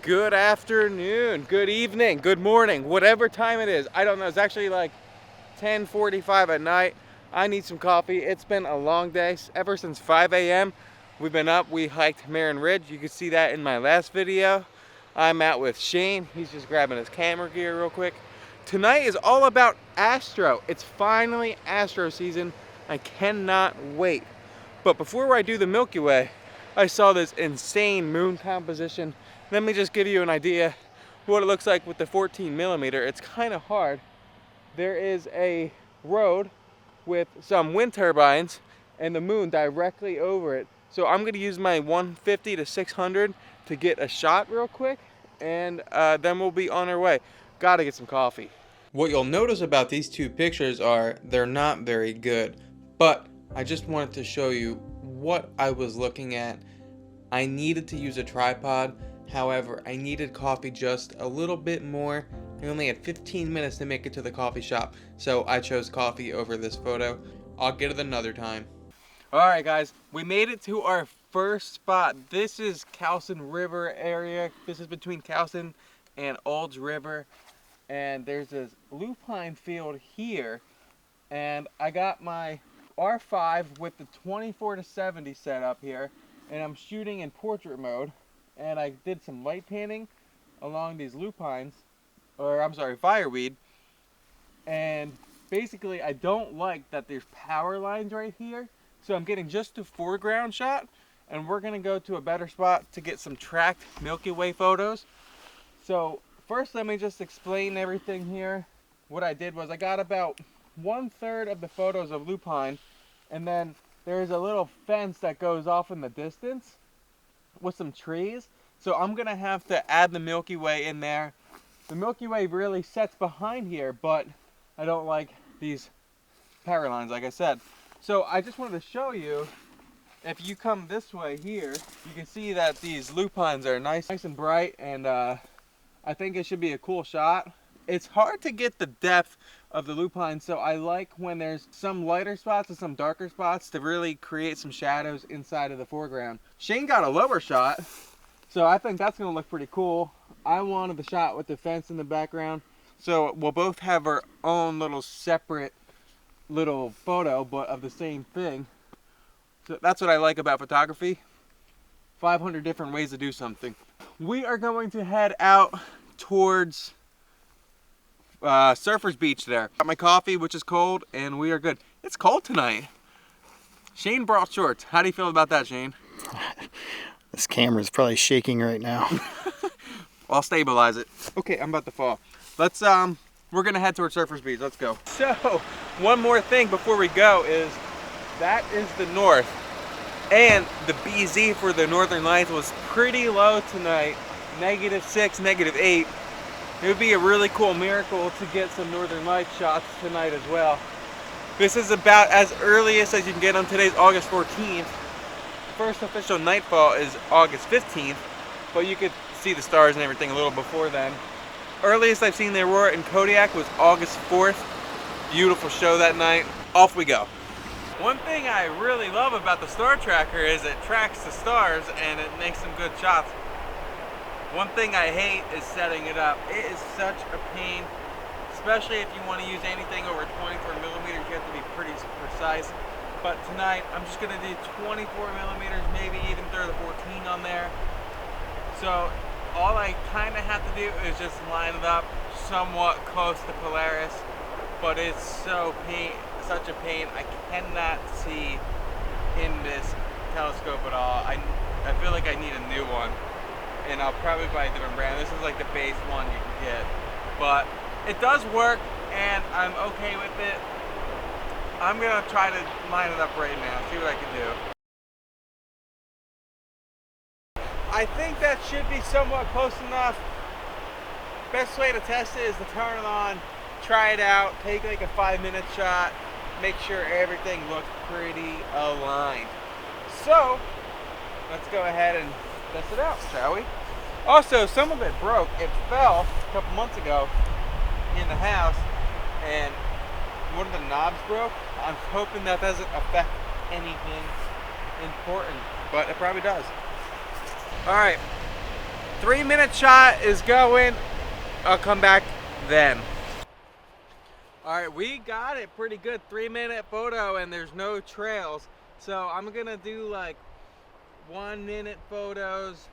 Good afternoon, good evening, good morning, whatever time it is. I don't know. It's actually like 10:45 at night. I need some coffee. It's been a long day. Ever since 5 a.m. we've been up. We hiked Marin Ridge. You can see that in my last video. I'm out with Shane. He's just grabbing his camera gear real quick. Tonight is all about Astro. It's finally Astro season. I cannot wait. But before I do the Milky Way, I saw this insane moon composition. Let me just give you an idea what it looks like with the 14mm. It's kind of hard. There is a road with some wind turbines and the moon directly over it. So I'm going to use my 150 to 600 to get a shot real quick, and then we'll be on our way. Gotta get some coffee. What you'll notice about these two pictures are they're not very good, but I just wanted to show you what I was looking at. I needed to use a tripod. However, I needed coffee just a little bit more. I only had 15 minutes to make it to the coffee shop, so I chose coffee over this photo. I'll get it another time. Alright guys, we made it to our first spot. This is Cowson River area. This is between Cowson and Olds River. And there's this lupine field here. And I got my R5 with the 24 to 70 set up here. And I'm shooting in portrait mode. And I did some light panning along these lupines, or I'm sorry, fireweed. And basically I don't like that there's power lines right here, so I'm getting just a foreground shot, and we're gonna go to a better spot to get some tracked Milky Way photos. So first let me just explain everything here. What I did was I got about 1/3 of the photos of lupine, and then there's a little fence that goes off in the distance with some trees. So I'm gonna have to add the Milky Way in there. The Milky Way really sets behind here, but I don't like these power lines, like I said. So I just wanted to show you, if you come this way here, you can see that these lupines are nice and bright, and I think it should be a cool shot. It's hard to get the depth of the lupine, so I like when there's some lighter spots and some darker spots to really create some shadows inside of the foreground. Shane got a lower shot, so I think that's gonna look pretty cool. I wanted the shot with the fence in the background, so we'll both have our own little separate little photo, but of the same thing. So that's what I like about photography. 500 different ways to do something. We are going to head out towards Surfers Beach there. Got my coffee, which is cold, and we are good. It's cold tonight. Shane brought shorts. How do you feel about that, Shane? This camera's probably shaking right now. I'll stabilize it. Okay, I'm about to fall. Let's we're gonna head towards Surfers Beach. Let's go. So one more thing before we go is that is the north, and the BZ for the Northern Lights was pretty low tonight. -6, -8. It would be a really cool miracle to get some Northern Lights shots tonight as well. This is about as earliest as you can get on today's August 14th. First official nightfall is August 15th, but you could see the stars and everything a little before then. Earliest I've seen the aurora in Kodiak was August 4th. Beautiful show that night. Off we go. One thing I really love about the star tracker is it tracks the stars and it makes some good shots. One thing I hate is setting it up. It is such a pain, especially if you want to use anything over 24mm. You have to be pretty precise. But tonight I'm just going to do 24mm, maybe even throw the 14 on there. So all I kind of have to do is just line it up somewhat close to Polaris, but it's such a pain. I cannot see in this telescope at all. I feel like I need a new one, and I'll probably buy a different brand. This is like the base one you can get, but it does work and I'm okay with it. I'm gonna try to line it up right now, see what I can do. I think that should be somewhat close enough. Best way to test it is to turn it on, try it out, take like a 5-minute shot, make sure everything looks pretty aligned. So let's go ahead and test it out, shall we? Also, some of it broke. It fell a couple months ago in the house and one of the knobs broke. I'm hoping that doesn't affect anything important, but it probably does. All right, 3-minute shot is going. I'll come back then. Alright, we got it pretty good. 3-minute photo and there's no trails. So I'm gonna do like 1-minute photos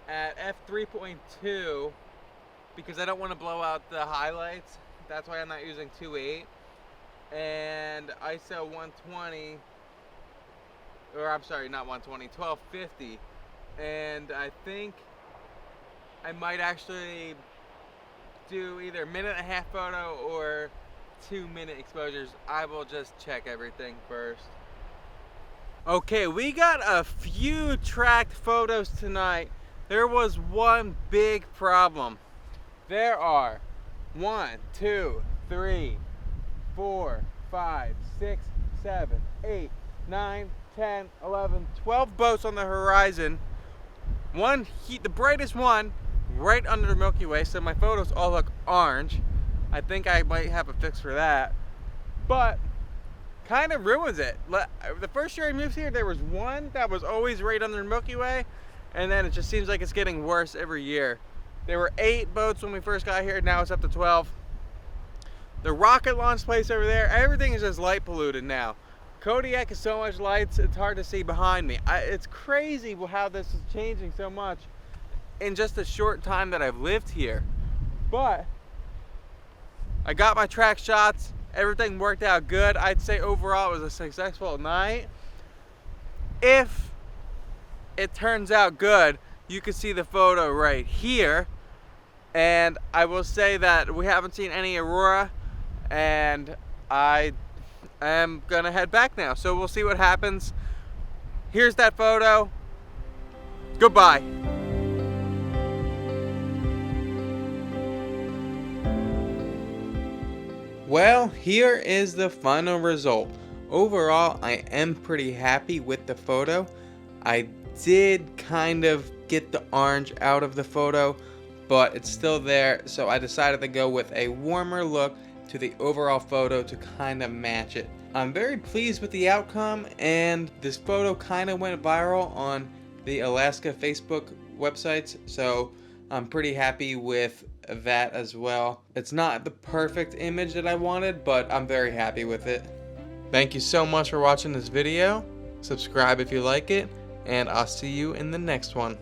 at f3.2 because I don't want to blow out the highlights. That's why I'm not using 2.8. And ISO 120, or I'm sorry, not 120, 1250. And I think I might actually do either 1.5-minute photo or 2-minute exposures. I will just check everything first. Okay, we got a few tracked photos tonight. There was one big problem. There are 1, 2, 3, 4, 5, 6, 7, 8, 9, 10, 11, 12 boats on the horizon. The brightest one right under the Milky Way, so my photos all look orange. I think I might have a fix for that, but kind of ruins it. The first year I moved here, there was one that was always right under the Milky Way, and then it just seems like it's getting worse every year. There were 8 boats when we first got here, now it's up to 12. The rocket launch place over there, everything is just light polluted now. Kodiak is so much lights, it's hard to see behind me. It's crazy how this is changing so much in just a short time that I've lived here. But I got my track shots, everything worked out good. I'd say overall it was a successful night. If it turns out good, you can see the photo right here. And I will say that we haven't seen any aurora, and I am gonna head back now. So we'll see what happens. Here's that photo. Goodbye. Well, here is the final result. Overall, I am pretty happy with the photo. I did kind of get the orange out of the photo, but it's still there, so I decided to go with a warmer look to the overall photo to kind of match it. I'm very pleased with the outcome, and this photo kind of went viral on the Alaska Facebook websites, so I'm pretty happy with that as well. It's not the perfect image that I wanted, but I'm very happy with it. Thank you so much for watching this video. Subscribe if you like it, and I'll see you in the next one.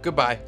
Goodbye.